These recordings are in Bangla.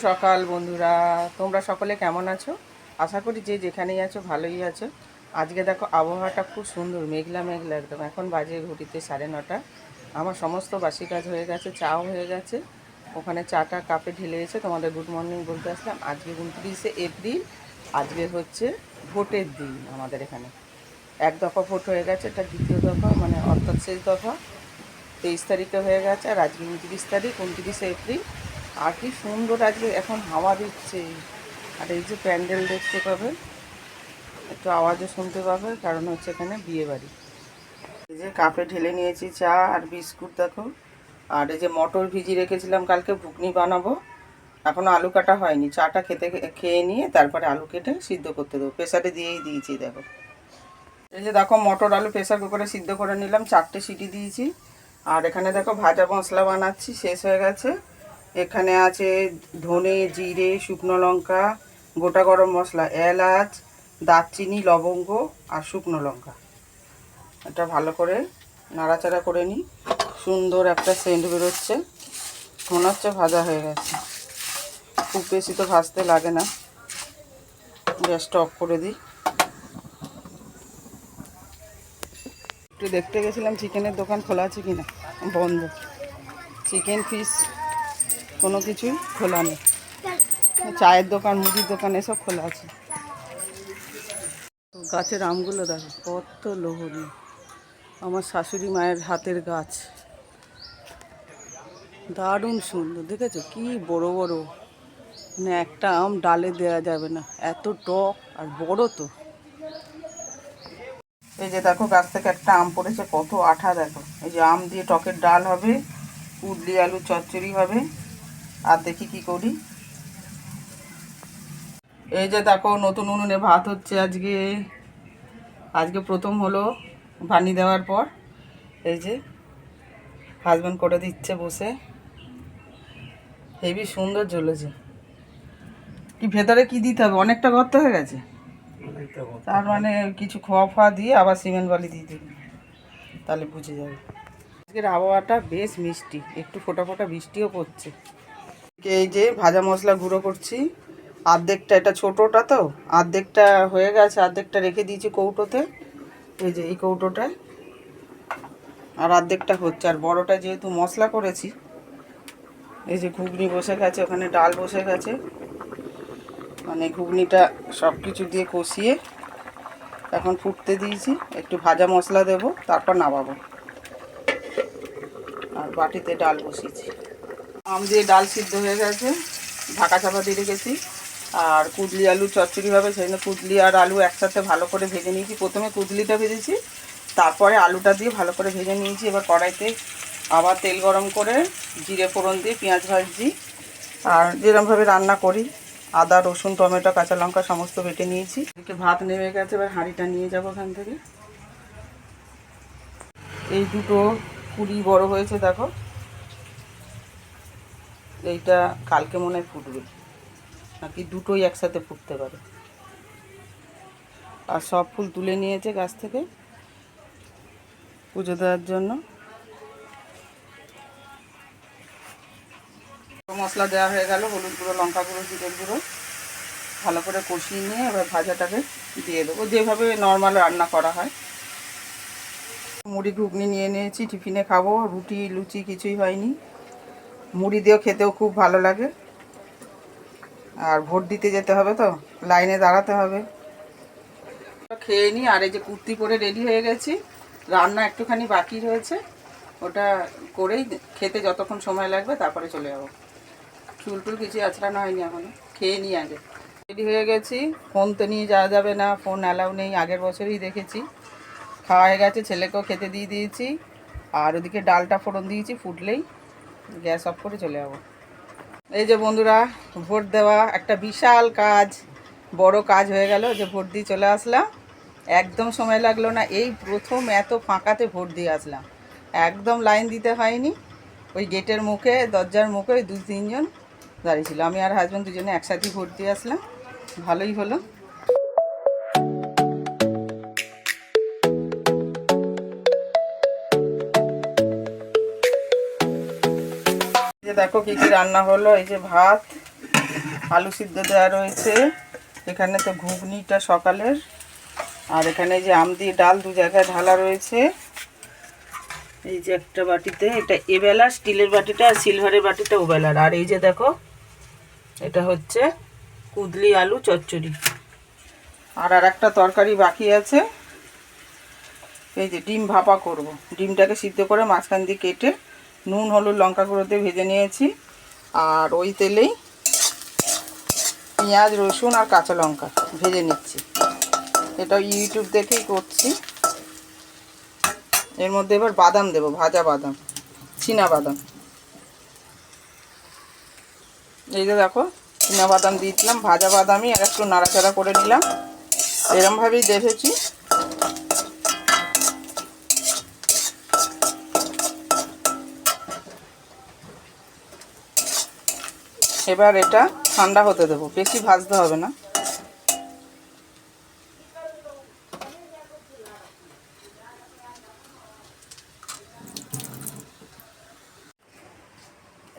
সকাল বন্ধুরা, তোমরা সকলে কেমন আছো? আশা করি যে যেখানেই আছো ভালোই আছো। আজকে দেখো আবহাওয়াটা খুব সুন্দর, মেঘলা মেঘলা একদম। এখন বাজে ঘটিতে 9:30। আমার সমস্ত বাসি কাজ হয়ে গেছে, চাও হয়ে গেছে। ওখানে চাটা কাপে ঢেলে এসে তোমাদের গুড মর্নিং বলতে আসলাম। আজকে 29শে এপ্রিল, আজকে হচ্ছে ভোটের দিন আমাদের এখানে। এক দফা ভোট হয়ে গেছে, এটা দ্বিতীয় দফা, মানে অর্থাৎ শেষ দফা 23 তারিখে হয়ে গেছে। আর আজকে 29 তারিখ, 29শে এপ্রিল। আর কি সুন্দর আজকে এখন হাওয়া দিচ্ছে। আর এই যে প্যান্ডেল দেখতে পাবে, একটু আওয়াজও শুনতে পাবে, কারণ হচ্ছে এখানে বিয়ে বাড়ি। এই যে কাপে ঢেলে নিয়েছি চা আর বিস্কুট দেখো। আর এই যে মটর ভিজিয়ে রেখেছিলাম, কালকে ঘুগনি বানাবো। এখনও আলু কাটা হয়নি, চাটা খেয়ে নিয়ে তারপরে আলু কেটে সিদ্ধ করতে দেবো। প্রেসারে দিয়েই দিয়েছি দেখো। এই যে দেখো মটর আলু প্রেসার কুকারে সিদ্ধ করে নিলাম, 4টে সিটি দিয়েছি। আর এখানে দেখো ভাজা মশলা বানাচ্ছি, শেষ হয়ে গেছে। এখানে আছে ধনে, জিরে, শুকনো লঙ্কা, গোটা গরম মশলা, এলাচ, দারচিনি, লবঙ্গ আর শুকনো লঙ্কা। এটা ভালো করে নাড়াচাড়া করে নিই। সুন্দর একটা সেন্ট বেরোচ্ছে, মনে হচ্ছে ভাজা হয়ে গেছে। খুব বেশি তো ভাজতে লাগে না। গ্যাসটা অফ করে দিই। একটু দেখতে গেছিলাম চিকেনের দোকান খোলা আছে কিনা, বন্ধ। চিকেন ফিশ কোনো কিছুই খোলা নেই। চায়ের দোকান, মুদির দোকান এসব খোলা আছে। গাছের আমগুলো দেখো কত লোহনী, আমার শাশুড়ি মায়ের হাতের গাছ। দারুণ সুন্দর, দেখেছো কি বড় বড়, মানে একটা আম ডালে দেওয়া যাবে না, এত টক আর বড় তো। এই যে দেখো গাছ থেকে একটা আম পড়েছে, কত আঠা দেখো। এই যে আম দিয়ে টকের ডাল হবে, কুদলি আলু চচ্চড়ি হবে। আর দেখি কি করি। এই যে দেখো নতুন উনুনে ভাত হচ্ছে আজকে। আজকে প্রথম হলো ভানি দেওয়ার পর। এই যে হাজব্যান্ড করে দিচ্ছে বসে, হেবি সুন্দর জ্বলেছে। কি ভেতরে কি দিতে হবে? অনেকটা গর্ত হয়ে গেছে, তার মানে কিছু খোয়া ফোয়া দিয়ে আবার সিমেন্ট বালি দিয়ে দিবি, তাহলে বুঝে যাবে। আজকের আবহাওয়াটা বেশ মিষ্টি, একটু ফোটা ফোটা বৃষ্টিও পড়ছে। এই যে ভাজা মশলা গুঁড়ো করছি। অর্ধেকটা, এটা ছোটোটা তো, অর্ধেকটা হয়ে গেছে, অর্ধেকটা রেখে দিয়েছি কৌটোতে, এই যে এই কৌটোটায়। আর অর্ধেকটা হচ্ছে। আর বড়টা যেহেতু মশলা করেছি, এই যে ঘুগনি বসে গেছে, ওখানে ডাল বসে গেছে। মানে ঘুগনিটা সব কিছু দিয়ে কষিয়ে এখন ফুটতে দিয়েছি। একটু ভাজা মশলা দেব, তারপর নামাবো। আর বাটিতে ডাল বসিয়েছি। আম দিয়ে ডাল সিদ্ধ হয়ে গেছে, ঢাকা চাপা দিয়ে রেখেছি। আর কুদলি আলু চচ্চড়ি হবে, সেই জন্য কুদলি আর আলু একসাথে ভালো করে ভেজে নিয়েছি। প্রথমে কুদলিটা ভেজেছি, তারপরে আলুটা দিয়ে ভালো করে ভেজে নিয়েছি। এবার কড়াইতে আবার তেল গরম করে জিরে ফোড়ন দিয়ে পেঁয়াজ ভাজছি। আর যেরকমভাবে রান্না করি, আদা, রসুন, টমেটো, কাঁচা লঙ্কা সমস্ত বেটে নিয়েছি। এদিকে ভাত নেমে গেছে, এবার হাঁড়িটা নিয়ে যাবো এখান থেকে। এই দুটো কুড়ি বড় হয়েছে দেখো, এইটা কালকে মনে হয় ফুটবে, নাকি দুটোই একসাথে ফুটতে পারে। আর সব ফুল তুলে নিয়েছে গাছ থেকে পুজো দেওয়ার জন্য। মশলা দেওয়া হয়ে গেল, হলুদ গুঁড়ো, লঙ্কা গুঁড়ো, জিরের গুঁড়ো, ভালো করে কষিয়ে নিয়ে এবার ভাজাটাকে দিয়ে দেবো, যেভাবে নর্মাল রান্না করা হয়। মুড়ি ঘুগনি নিয়ে নিয়েছি, টিফিনে খাবো। রুটি লুচি কিছুই হয়নি। মুড়ি দিয়েও খেতেও খুব ভালো লাগে। আর ভোট দিতে যেতে হবে তো, লাইনে দাঁড়াতে হবে। খেয়ে নিই। আর এই যে কুর্তি পরে রেডি হয়ে গেছি, রান্না একটুখানি বাকি রয়েছে, ওটা করেই খেতে যতক্ষণ সময় লাগবে তারপরে চলে যাবো। চুল টুল কিছু আছড়ানো হয়নি এখনো, খেয়ে নিই আগে। রেডি হয়ে গেছি। ফোন তো নিয়ে যাওয়া যাবে না, ফোন অ্যালাউ নেই, আগের বছরই দেখেছি। খাওয়া হয়ে গেছে, ছেলেকেও খেতে দিয়ে দিয়েছি। আর ওদিকে ডালটা ফোড়ন দিয়েছি, ফুটলেই গ্যাস অফ করে চলে যাবো। এই যে বন্ধুরা, ভোট দেওয়া একটা বিশাল কাজ, বড় কাজ হয়ে গেল। যে ভোট দিয়ে চলে আসলাম, একদম সময় লাগলো না। এই প্রথম এত ফাঁকাতে ভোট দিয়ে আসলাম, একদম লাইন দিতে হয়নি। ওই গেটের মুখে, দরজার মুখে ওই 2-3 জন দাঁড়িয়ে ছিল। আমি আর হাজব্যান্ড দুজনে একসাথেই ভোট দিয়ে আসলাম, ভালোই হলো। এই যে দেখো কী কী রান্না হলো। এই যে ভাত, আলু সিদ্ধ দেওয়া রয়েছে, এখানে তো ঘুগনিটা সকালের, আর এখানে যে আম দিয়ে ডাল দু জায়গায় ঢালা রয়েছে। এই যে একটা বাটিতে, এটা এবেলা স্টিলের বাটিটা, আর সিলভারের বাটিটা ওবেলার। আর এই যে দেখো, এটা হচ্ছে কুদলি আলু চচ্চড়ি। আর একটা তরকারি বাকি আছে, এই যে ডিম ভাপা করব। ডিমটাকে সিদ্ধ করে মাঝখান দিয়ে কেটে নুন হলুদ লঙ্কা গুঁড়ো দিয়ে ভেজে নিয়েছি। আর ওই তেলেই পেঁয়াজ রসুন আর কাঁচা লঙ্কা ভেজে নিচ্ছি। এটা ইউটিউব দেখেই করছি। এর মধ্যে এবার বাদাম দেবো, ভাজা বাদাম, চীনা বাদাম। এই যে দেখো, চীনা বাদাম দিয়ে দিলাম, ভাজা বাদামই আর একটু নাড়াচাড়া করে নিলাম। এরমভাবেই দেখেছি। এবার এটা ঠান্ডা হতে দেবো, বেশি ভাজতে হবে না।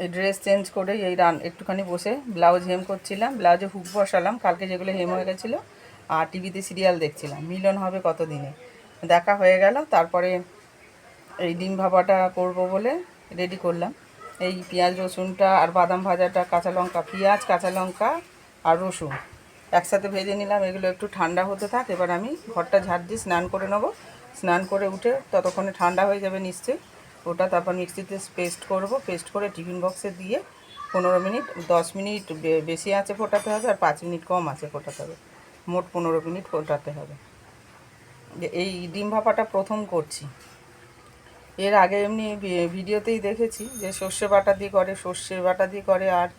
এই ড্রেস চেঞ্জ করে এই একটুখানি বসে ব্লাউজ হেম করছিলাম, ব্লাউজে হুক বসালাম কালকে যেগুলো হেম হয়ে গেছিলো। আর টিভিতে সিরিয়াল দেখছিলাম, মিলন হবে কতদিনে, দেখা হয়ে গেল। তারপরে এই ডিম ভাপাটা করব বলে রেডি করলাম। এই পেঁয়াজ রসুনটা আর বাদাম ভাজাটা, কাঁচা লঙ্কা, পেঁয়াজ কাঁচা লঙ্কা আর রসুন একসাথে ভেজে নিলাম। এগুলো একটু ঠান্ডা হতে থাক। এবার আমি ঘরটা ঝাড় দিয়ে স্নান করে নেবো। স্নান করে উঠে ততক্ষণে ঠান্ডা হয়ে যাবে নিশ্চয়ই। ওটা তারপর মিক্সিতে পেস্ট করব। পেস্ট করে টিফিন বক্সে দিয়ে 15 মিনিট 10 মিনিট বেশি আঁচে ফোটাতে হবে, আর 5 মিনিট কম আঁচে ফোটাতে হবে। মোট 15 মিনিট ফোটাতে হবে। এই ডিম ভাপাটা প্রথম করছি। এর আগে এমনি ভিডিওতেই দেখেছি যে সর্ষে বাটা দিয়ে করে, সর্ষে বাটা দিয়ে করে, আর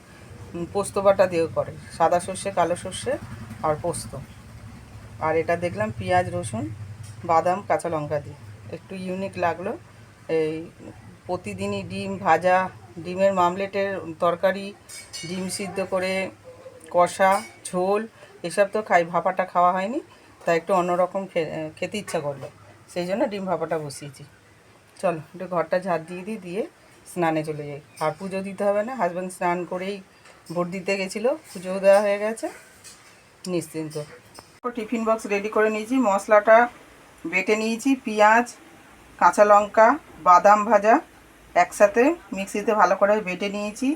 পোস্ত বাটা দিয়েও করে, সাদা সর্ষে কালো সর্ষে আর পোস্ত। আর এটা দেখলাম পেঁয়াজ রসুন বাদাম কাঁচা লঙ্কা দিয়ে, একটু ইউনিক লাগলো। এই প্রতিদিনই ডিম ভাজা, ডিমের মামলেটের তরকারি, ডিম সিদ্ধ করে কষা, ঝোল এসব তো খাই, ভাপাটা খাওয়া হয়নি, তাই একটু অন্যরকম খেতে ইচ্ছা করলো, সেই জন্য ডিম ভাপাটা বসিয়েছি। চলো একটু ঘরটা ঝাড় দিয়ে স্নানে চলে যাই। আর পুজো দিতে হবে না, হাজব্যান্ড স্নান করেই ভোট দিতে গেছিলো, পুজোও দেওয়া হয়ে গেছে, নিশ্চিন্ত। টিফিন বক্স রেডি করে নিয়েছি। মশলাটা বেটে নিয়েছি, পেঁয়াজ কাঁচা লঙ্কা বাদাম ভাজা একসাথে মিক্সিতে ভালো করে বেটে নিয়েছি।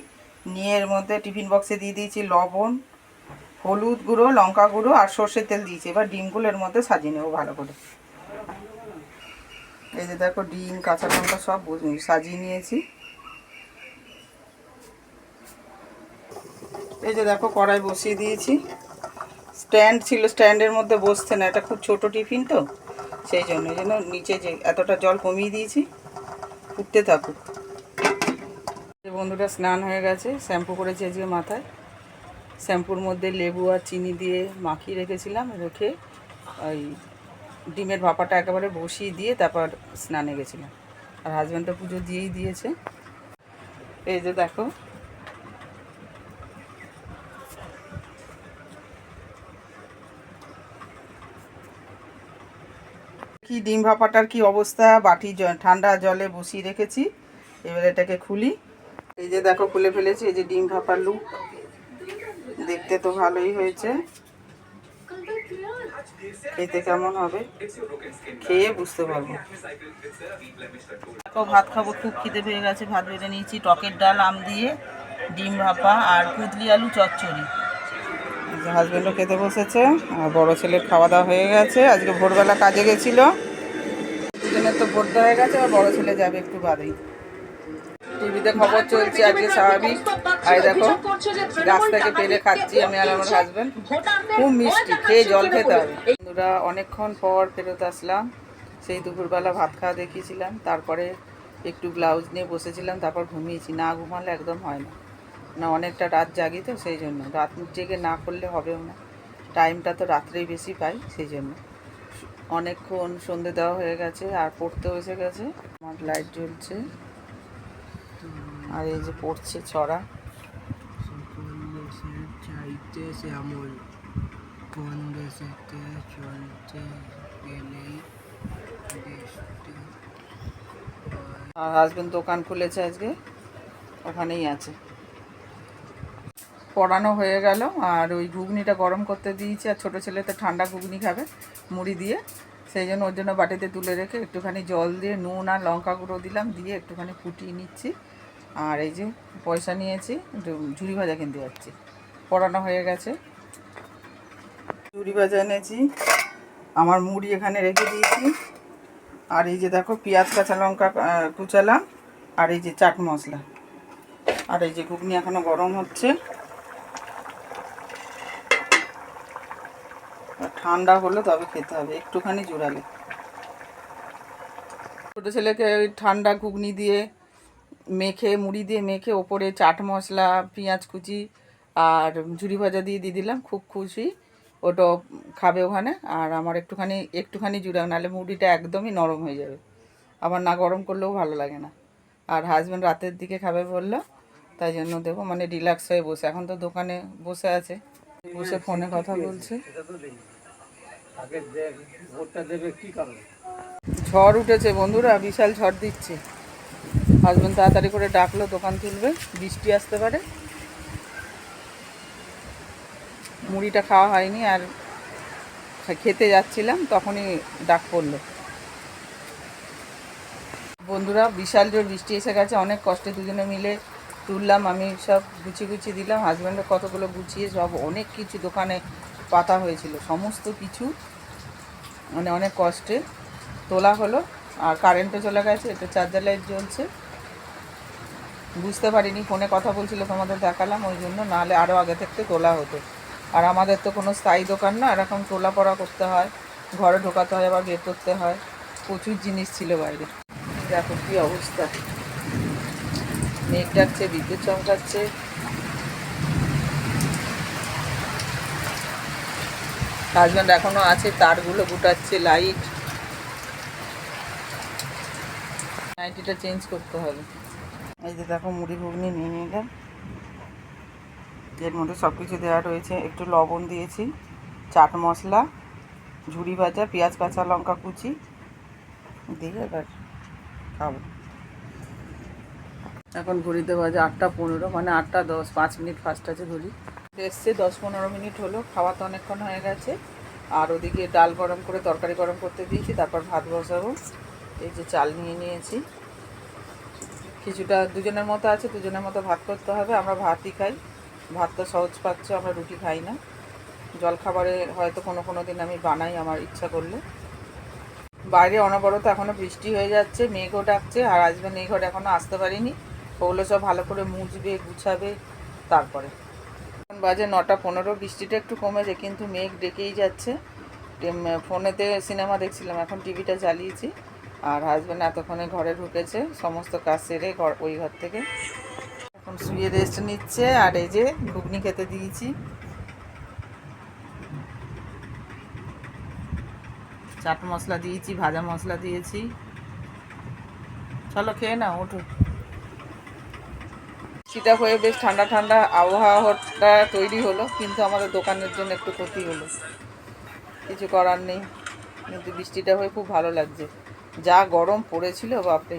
নিয়ে এর মধ্যে টিফিন বক্সে দিয়ে দিয়েছি লবণ, হলুদ গুঁড়ো, লঙ্কা গুঁড়ো আর সর্ষের তেল দিয়েছি। এবার ডিমগুলো এর মধ্যে সাজিয়ে নেবো ভালো করে। এই যে দেখো, ডিম কাঁচা লঙ্কা সব সাজিয়ে নিয়েছি। এই যে দেখো, কড়াই বসিয়ে দিয়েছি। স্ট্যান্ড ছিল, স্ট্যান্ডের মধ্যে বসছে না, এটা খুব ছোট টিফিন তো, সেই জন্য নিচে যে এতটা জল কমিয়ে দিয়েছি, ফুটতে থাকুক। বন্ধুরা স্নান হয়ে গেছে, শ্যাম্পু করেছি আজকে মাথায়। শ্যাম্পুর মধ্যে লেবু আর চিনি দিয়ে মাখিয়ে রেখেছিলাম, রেখে ওই ডিমের ভাপাটা একেবারে বসিয়ে দিয়ে তারপর স্নানে গেছিলাম। আর হাজব্যান্ডটা পুজো দিয়েই দিয়েছে। এই যে দেখো, কি ডিম ভাপাটার কি অবস্থা, বাটি ঠান্ডা জলে বসিয়ে রেখেছি। এবার এটাকে খুলি। এই যে দেখো, খুলে ফেলেছি। এই যে ডিম ভাপার লুক, দেখতে তো ভালোই হয়েছে, খেতে কেমন হবে খেয়ে বুঝতে পারবো। দেখো ভাত খাবো, খুব খিদে পেয়ে গেছে। ভাত বেড়ে নিয়েছি, টকের ডাল আম দিয়ে, ডিম ভাপা আর কুদলি আলু চচ্চড়ি। হাজব্যান্ডও খেতে বসেছে, আর বড়ো ছেলের খাওয়া দাওয়া হয়ে গেছে। আজকে ভোরবেলা কাজে গেছিলো, দুজনের তো ভোর দেওয়া হয়ে গেছে। আর বড়ো ছেলে যাবে একটু বাদেই। টিভিতে খবর চলছে আজকে, স্বাভাবিক। আর দেখো, গাছ থেকে পেরে খাচ্ছি আমি আর আমার হাজব্যান্ড, খুব মিষ্টি, খেয়ে জল খেতে হবে। বন্ধুরা অনেকক্ষণ পর ফেরত আসলাম। সেই দুপুরবেলা ভাত খাওয়া দেখিয়েছিলাম, তারপরে একটু ব্লাউজ নিয়ে বসেছিলাম, তারপর ঘুমিয়েছি। না ঘুমালে একদম হয় না, না অনেকটা রাত জাগি তো, সেই জন্য রাত জেগে না করলে হবেও না। টাইমটা তো রাত্রেই বেশি পাই, সেই জন্য। অনেকক্ষণ সন্ধে দেওয়া হয়ে গেছে, আর পড়তেও এসে গেছে। আমার লাইট জ্বলছে, আর এই যে পড়ছে ছড়া। চাইতে শ্যামল কোন দেশেতে চলতে গেলেই আর হাজবেন্ড দোকান খুলেছে আজকে, ওখানেই আছে। পড়ানো হয়ে গেল, আর ওই ঘুগনিটা গরম করতে দিয়েছি। আর ছোটো ছেলে তো ঠান্ডা ঘুগনি খাবে মুড়ি দিয়ে, সেই জন্য ওর জন্য বাটিতে তুলে রেখে একটুখানি জল দিয়ে নুন আর লঙ্কা গুঁড়ো দিলাম, দিয়ে একটুখানি ফুটিয়ে নিচ্ছি। আর এই যে পয়সা নিয়েছি, একটু ঝুড়ি ভাজা কিনতে যাচ্ছি। পড়ানো হয়ে গেছে, ঝুড়ি ভাজা এনেছি, আমার মুড়ি এখানে রেখে দিয়েছি। আর এই যে দেখো পেঁয়াজ কাঁচা লঙ্কা কুচালাম, আর এই যে চাট মশলা, আর এই যে ঘুগনি এখনো গরম হচ্ছে। ঠান্ডা হলে তবে খেতে হবে, একটুখানি জোরালে। ছোটো ছেলেকে ওই ঠান্ডা ঘুগনি দিয়ে মেখে, মুড়ি দিয়ে মেখে, ওপরে চাট মশলা, পেঁয়াজ কুচি আর ঝুড়ি ভাজা দিয়ে দিলাম। খুব খুশি, ওটা খাবে ওখানে। আর আমার একটুখানি জুড়া, নাহলে মুড়িটা একদমই নরম হয়ে যাবে, আবার না গরম করলেও ভালো লাগে না। আর হাজব্যান্ড রাতের দিকে খাবে বললো, তাই জন্য দেবো, মানে রিল্যাক্স হয়ে বসে। এখন তো দোকানে বসে আছে, বসে ফোনে কথা বলছে। ঝড় উঠেছে বন্ধুরা, বিশাল ঝড় দিচ্ছে। হাজব্যান্ড তাড়াতাড়ি করে ডাকলো, দোকান তুলবে, বৃষ্টি আসতে পারে। মুড়িটা খাওয়া হয়নি, আর খেতে যাচ্ছিলাম তখনই ডাক পড়লো। বন্ধুরা বিশাল জোর বৃষ্টি এসে গেছে, অনেক কষ্টে দুজনে মিলে তুললাম। আমি সব গুছিয়ে দিলাম, হাজব্যান্ডের কতগুলো গুছিয়ে, সব অনেক কিছু দোকানে পাতা হয়েছিল, সমস্ত কিছু মানে অনেক কষ্টে তোলা হলো। আর কারেন্টও চলে গেছে, এটা চার্জার লাইট জ্বলছে, বুঝতে পারিনি, ফোনে কথা বলছিল তোমাদের দেখালাম ওই জন্য, নাহলে আরও আগে থেকে তোলা হতো। আর আমাদের তো কোনো স্থায়ী দোকান না, এরকম তোলা পড়া করতে হয়, ঘরে ঢোকাতে হয়, আবার বের করতে হয়, প্রচুর জিনিস ছিল বাইরে। দেখো কী অবস্থা, মেঘ ডাকছে, বিদ্যুৎ চমকাচ্ছে। হাজব্যান্ড এখনও আছে, তারগুলো গুটাচ্ছে, লাইট, নাইটিটা চেঞ্জ করতে হবে। এই যে দেখো মুড়ি ঘুগনি নিয়ে নিলাম, এর মধ্যে সব কিছু দেওয়া রয়েছে। একটু লবণ দিয়েছি, চাট মশলা, ঝুড়ি ভাজা, পেঁয়াজ কাঁচা লঙ্কা কুচি দিয়ে এবার খাবো। এখন ঘড়িতে বাজে 8:15, মানে 8:10, 5 মিনিট ফার্স্ট আছে ঘড়ি। এসছে 10-15 মিনিট হলো, খাওয়া তো অনেকক্ষণ হয়ে গেছে। আর ওদিকে ডাল গরম করে তরকারি গরম করতে দিয়েছি, তারপর ভাত বসাবো। এই যে চাল নিয়ে নিয়েছি, কিছুটা দুজনের মতো আছে, দুজনের মতো ভাত করতে হবে। আমরা ভাতই খাই, ভাত তো সহজ পাচ্ছ, আমরা রুটি খাই না। জলখাবারে হয়তো কোনো দিন আমি বানাই আমার ইচ্ছা করলে। বাইরে অনবরত এখনও বৃষ্টি হয়ে যাচ্ছে, মেঘও ডাকছে। আর আসবেন এই ঘরে এখনও আসতে পারিনি, ওগুলো সব ভালো করে মুছবে, গুছাবে তারপরে। এখন বাজে 9:15, বৃষ্টিটা একটু কমেছে, কিন্তু মেঘ ডেকেই যাচ্ছে। ফোনেতে সিনেমা দেখছিলাম, এখন টিভিটা চালিয়েছি। আর হাজব্যান্ড এতক্ষণে ঘরে ঢুকেছে, সমস্ত কাজ সেরে ওই ঘর থেকে এখন শুয়ে রেস্ট নিচ্ছে। আর এই যে ঘুগনি খেতে দিয়েছি, চাট মশলা দিয়েছি, ভাজা মশলা দিয়েছি। চলো খেয়ে নাও, ওঠো। সেটা হয়ে বেশ ঠান্ডা ঠান্ডা আবহাওয়াটা তৈরি হলো, কিন্তু আমাদের দোকানের জন্য একটু ক্ষতি হলো, কিছু করার নেই। কিন্তু বৃষ্টিটা হয়ে খুব ভালো লাগছে, যা গরম পড়েছিল বাপরে।